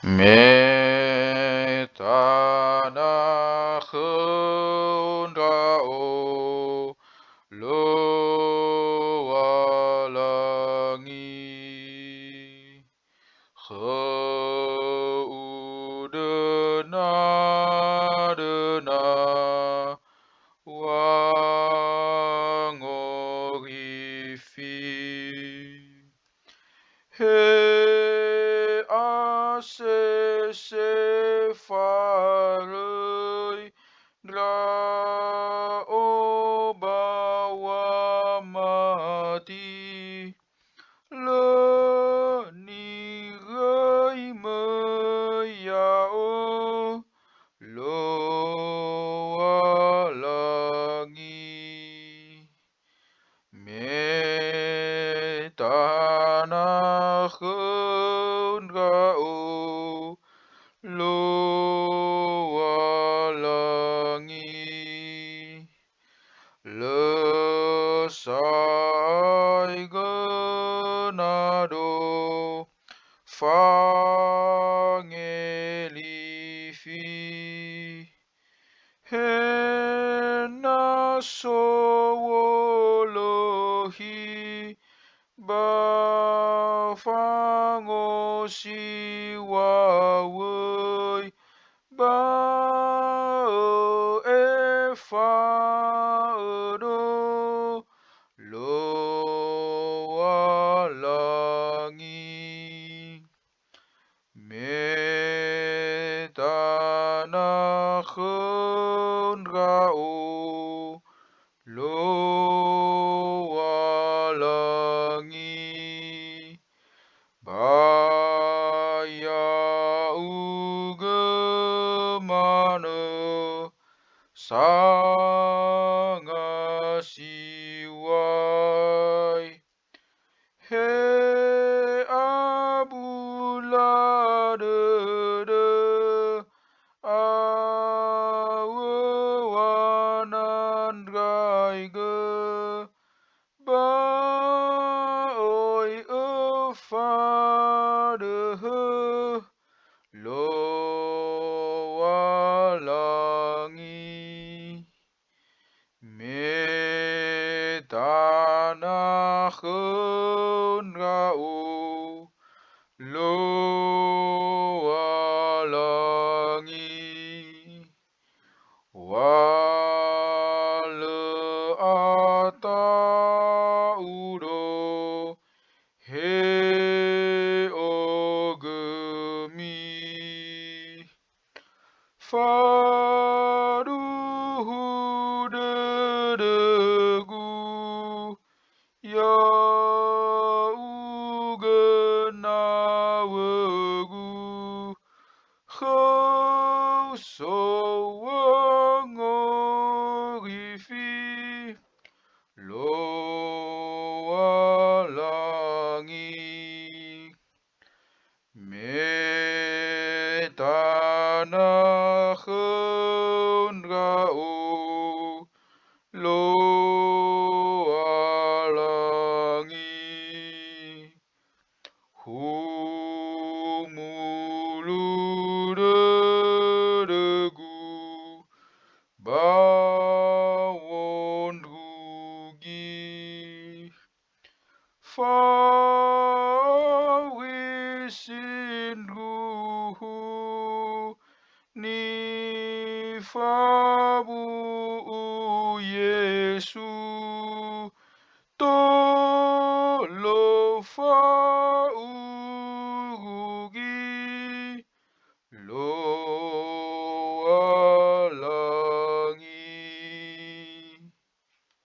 Me tanahun rao lo walangi dena dena wangorifi he ase se faroi dra o bawa mati le ni roi me ya o lo walangi me tanahun rao lo walangi le sai ganado fangelifi hena sowolohi ba fango si wawoi ba e fa do lo walangi me tanahun rao lo walangi baya ugemano sangasiwai he abula de awanan raige ba oi fa de lo walangi me tanahun rao lo walangi wale ata udo he ogemi faduhu dedegu ya ugenawegu Ho so wangorifi lo walangi me tanahun rao lo walangi humuludegu bawon rugi fawisin ruhu ni fabu Yesu to lo fa